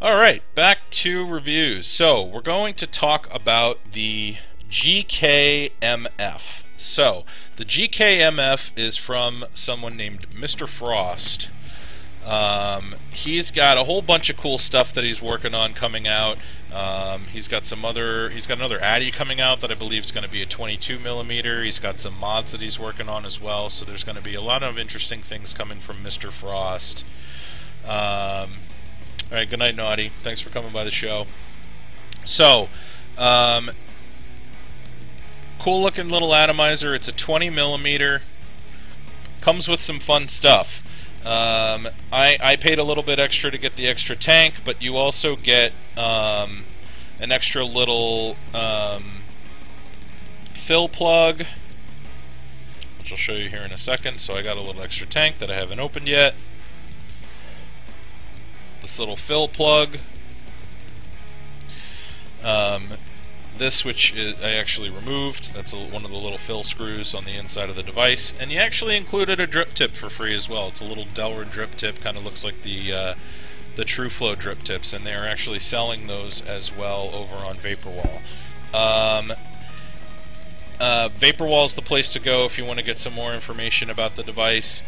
Alright, back to reviews. So, we're going to talk about the Gkmf. So, the Gkmf is from someone named Mr. Frost. He's got a whole bunch of cool stuff that he's working on coming out. He's got another Addy coming out that I believe is going to be a 22mm. He's got some mods that he's working on as well. So there's going to be a lot of interesting things coming from Mr. Frost. Alright, good night, Naughty. Thanks for coming by the show. So, cool looking little atomizer. It's a 20mm. Comes with some fun stuff. I paid a little bit extra to get the extra tank, but you also get an extra little fill plug, which I'll show you here in a second. So I got a little extra tank that I haven't opened yet. This little fill plug. This, which I actually removed. That's one of the little fill screws on the inside of the device. And you actually included a drip tip for free as well. It's a little Delaware drip tip, kind of looks like the TrueFlow drip tips, and they are actually selling those as well over on Vaporwall. Vaporwall is the place to go if you want to get some more information about the device,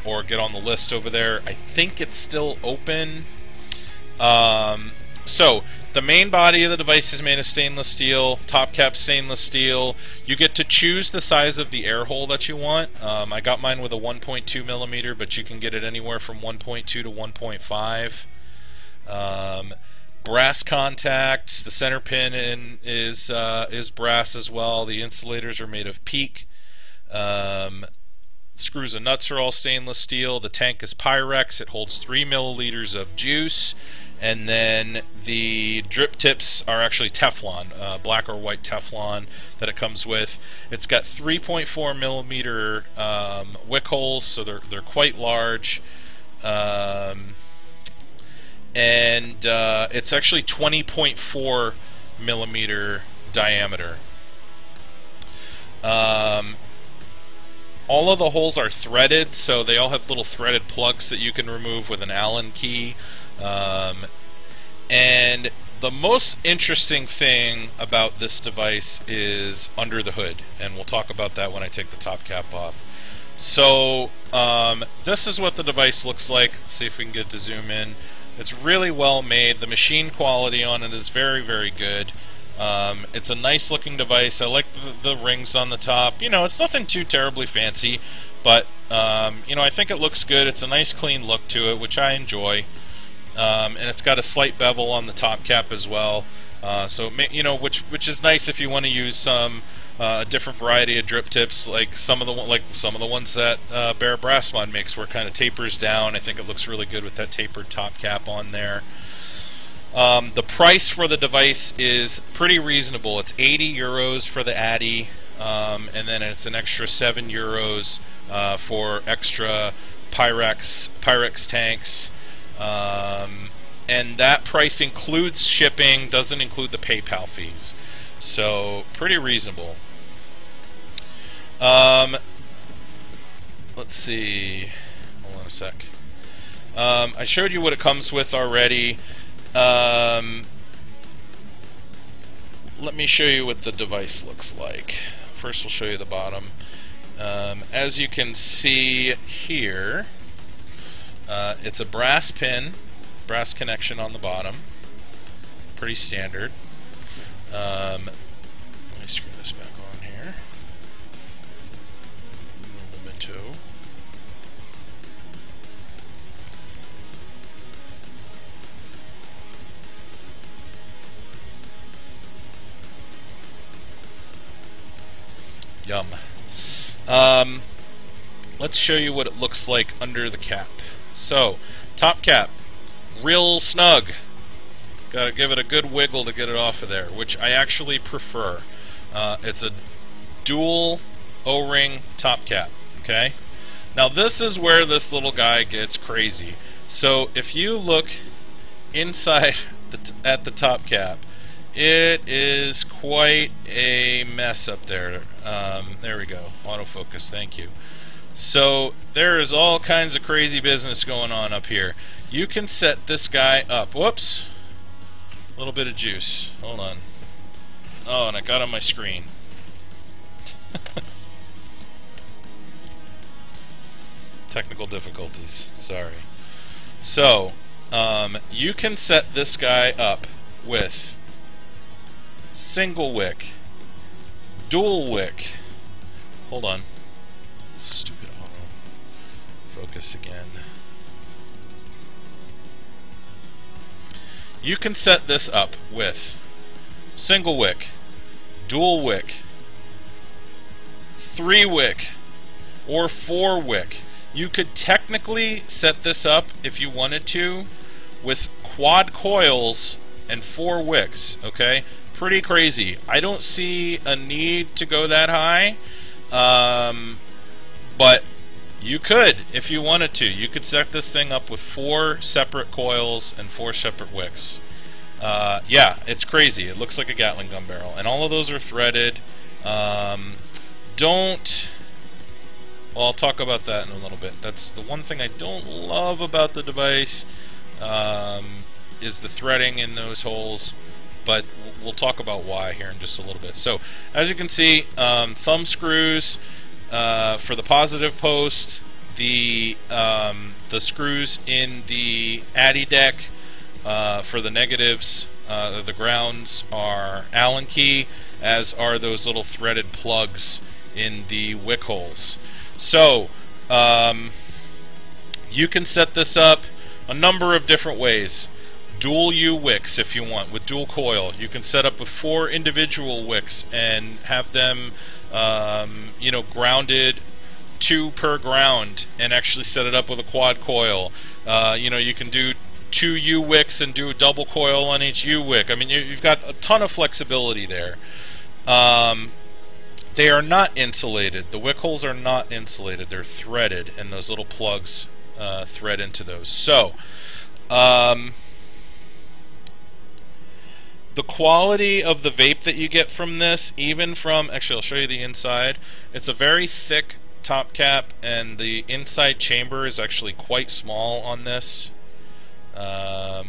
or get on the list over there. I think it's still open. So, the main body of the device is made of stainless steel, top cap stainless steel. You get to choose the size of the air hole that you want. I got mine with a 1.2mm, but you can get it anywhere from 1.2 to 1.5. Brass contacts. The center pin is brass as well. The insulators are made of PEEK. Screws and nuts are all stainless steel. The tank is Pyrex. It holds 3 milliliters of juice. And then the drip tips are actually Teflon, black or white Teflon that it comes with. It's got 3.4mm wick holes, so they're quite large. And it's actually 20.4mm diameter. All of the holes are threaded, so they all have little threaded plugs that you can remove with an Allen key. And the most interesting thing about this device is under the hood, and we'll talk about that when I take the top cap off. So this is what the device looks like. Let's see if we can get to zoom in. It's really well made. The machine quality on it is very, very good. It's a nice looking device. I like the rings on the top. You know, it's nothing too terribly fancy, but you know, I think it looks good. It's a nice clean look to it, which I enjoy. And it's got a slight bevel on the top cap as well, so you know, which is nice if you want to use some a different variety of drip tips, like some of the ones that Bear Brassmod makes, where it kind of tapers down. I think it looks really good with that tapered top cap on there. The price for the device is pretty reasonable. It's 80 euros for the Addy, and then it's an extra 7 euros for extra Pyrex tanks. And that price includes shipping, doesn't include the PayPal fees. So, pretty reasonable. Let's see. Hold on a sec. I showed you what it comes with already. Let me show you what the device looks like. First, we'll show you the bottom. As you can see here, it's a brass pin, brass connection on the bottom. Pretty standard. Let me screw this back on here. Memento. Yum. Let's show you what it looks like under the cap. So, top cap, real snug. Gotta give it a good wiggle to get it off of there, which I actually prefer. It's a dual O-ring top cap, okay? Now this is where this little guy gets crazy. So if you look inside at the top cap, it is quite a mess up there. There we go, autofocus, thank you. So there is all kinds of crazy business going on up here. you can set this guy up. Whoops. A little bit of juice. Hold on. Oh, and I got on my screen. Technical difficulties. Sorry. So, you can set this guy up with single wick, dual wick. Hold on. Stupid auto. Focus again. You can set this up with single wick, dual wick, 3 wick, or 4 wick. You could technically set this up, if you wanted to, with quad coils and 4 wicks, okay? Pretty crazy. I don't see a need to go that high, but you could, if you wanted to. You could set this thing up with 4 separate coils and 4 separate wicks. Yeah, it's crazy. It looks like a Gatling gun barrel. And all of those are threaded. Well, I'll talk about that in a little bit. That's the one thing I don't love about the device, is the threading in those holes. But we'll talk about why here in just a little bit. So, as you can see, thumb screws for the positive post, the screws in the addy deck for the negatives, the grounds are Allen key, as are those little threaded plugs in the wick holes. So, you can set this up a number of different ways. Dual U wicks, if you want, with dual coil. You can set up with 4 individual wicks and have them, you know, grounded, 2 per ground, and actually set it up with a quad coil. You know, you can do 2 U wicks and do a double coil on each U wick. I mean, you've got a ton of flexibility there. They are not insulated. The wick holes are not insulated. They're threaded, and those little plugs thread into those. So, the quality of the vape that you get from this, even from, actually I'll show you the inside, it's a very thick top cap, and the inside chamber is actually quite small on this. There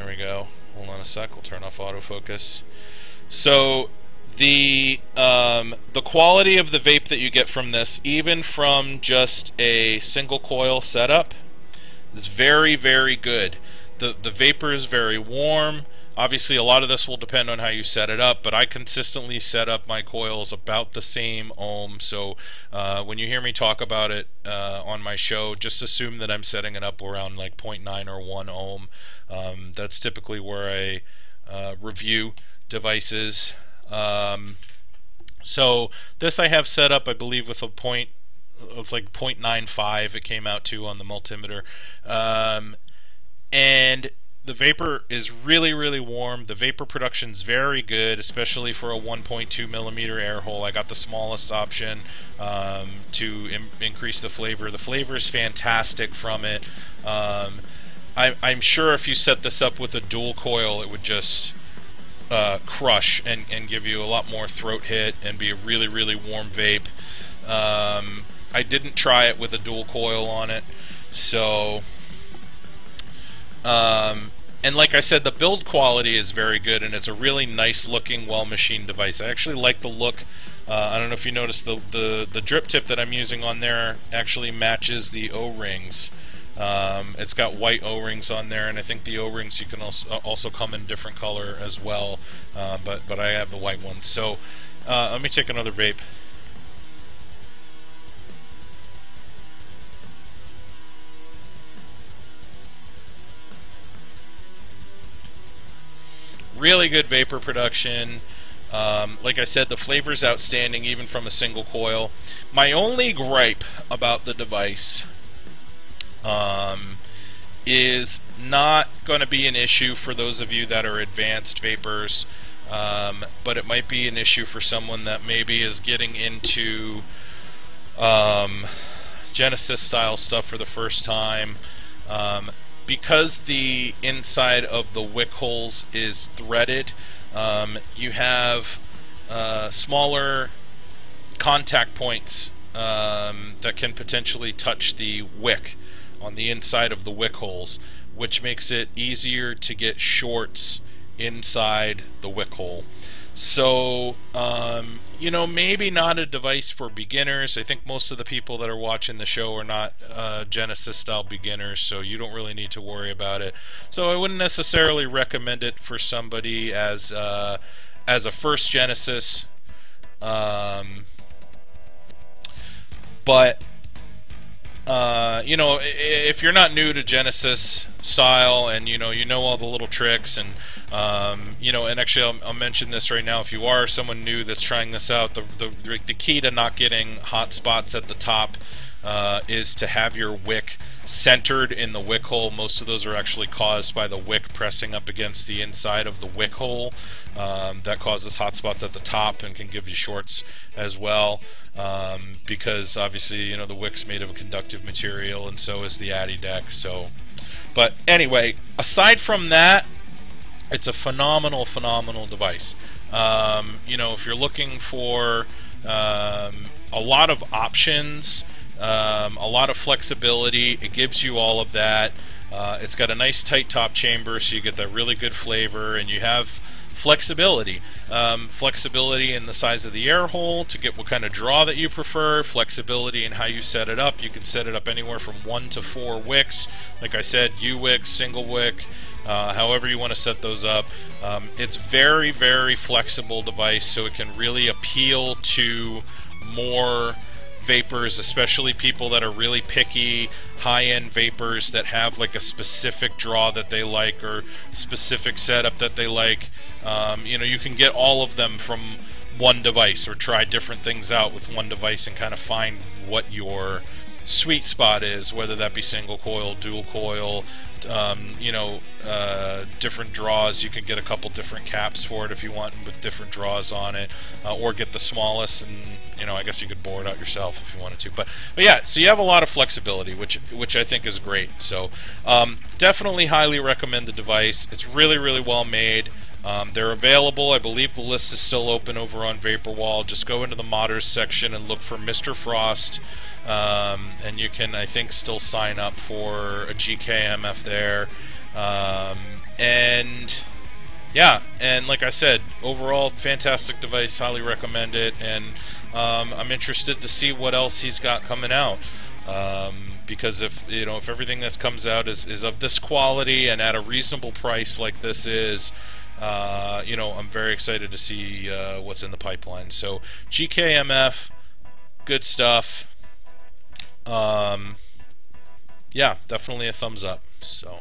we go. Hold on a sec, we'll turn off autofocus. So the quality of the vape that you get from this, even from just a single coil setup, is very, very good. The vapor is very warm. Obviously, a lot of this will depend on how you set it up, but I consistently set up my coils about the same ohm. So when you hear me talk about it on my show, just assume that I'm setting it up around like 0.9 or 1 ohm. That's typically where I review devices. So this I have set up, I believe, with a point, it's like 0.95 it came out to on the multimeter. And the vapor is really, really warm. The vapor production is very good, especially for a 1.2 millimeter air hole. I got the smallest option to increase the flavor. The flavor is fantastic from it. I'm sure if you set this up with a dual coil, it would just crush and give you a lot more throat hit and be a really, really warm vape. I didn't try it with a dual coil on it, so... and like I said, the build quality is very good, and it's a really nice looking, well machined device. I actually like the look. I don't know if you noticed the drip tip that I'm using on there actually matches the O-rings. It's got white O-rings on there, and I think the O-rings you can also come in different color as well, but I have the white ones. So let me take another vape. Really good vapor production. Like I said, the flavor's outstanding even from a single coil. My only gripe about the device is not going to be an issue for those of you that are advanced vapors, but it might be an issue for someone that maybe is getting into Genesis style stuff for the first time. Because the inside of the wick holes is threaded, you have smaller contact points that can potentially touch the wick on the inside of the wick holes, which makes it easier to get shorts inside the wick hole. So, maybe not a device for beginners. I think most of the people that are watching the show are not Genesis style beginners, so you don't really need to worry about it. So I wouldn't necessarily recommend it for somebody as a first Genesis. But if you're not new to Genesis style and you know all the little tricks and and actually I'll mention this right now, if you are someone new that's trying this out, the key to not getting hot spots at the top is to have your wick centered in the wick hole. Most of those are actually caused by the wick pressing up against the inside of the wick hole. That causes hot spots at the top and can give you shorts as well, because obviously the wick's made of a conductive material, and so is the addy deck. So, but anyway, aside from that, it's a phenomenal device. If you're looking for a lot of options, a lot of flexibility, it gives you all of that. It's got a nice tight top chamber, so you get that really good flavor, and you have flexibility. Flexibility in the size of the air hole to get what kind of draw that you prefer, flexibility in how you set it up. You can set it up anywhere from 1 to 4 wicks. Like I said, U-wick, single wick, however you want to set those up. It's very flexible device, so it can really appeal to more vapors, especially people that are really picky, high-end vapors that have like a specific draw that they like or specific setup that they like. You can get all of them from one device, or try different things out with one device and kind of find what your sweet spot is, whether that be single coil, dual coil, different draws. You can get a couple different caps for it if you want, with different draws on it, or get the smallest, and I guess you could bore it out yourself if you wanted to. But yeah, so you have a lot of flexibility, which I think is great. So definitely highly recommend the device. It's really well made. They're available. I believe the list is still open over on Vaporwall. Just go into the modders section and look for Mr. Frost, and you can, I think, still sign up for a Gkmf there. And yeah, and like I said, overall fantastic device, highly recommend it, and I'm interested to see what else he's got coming out. Because if everything that comes out is of this quality and at a reasonable price like this is, I'm very excited to see what's in the pipeline. So Gkmf, good stuff. Yeah, definitely a thumbs up. So.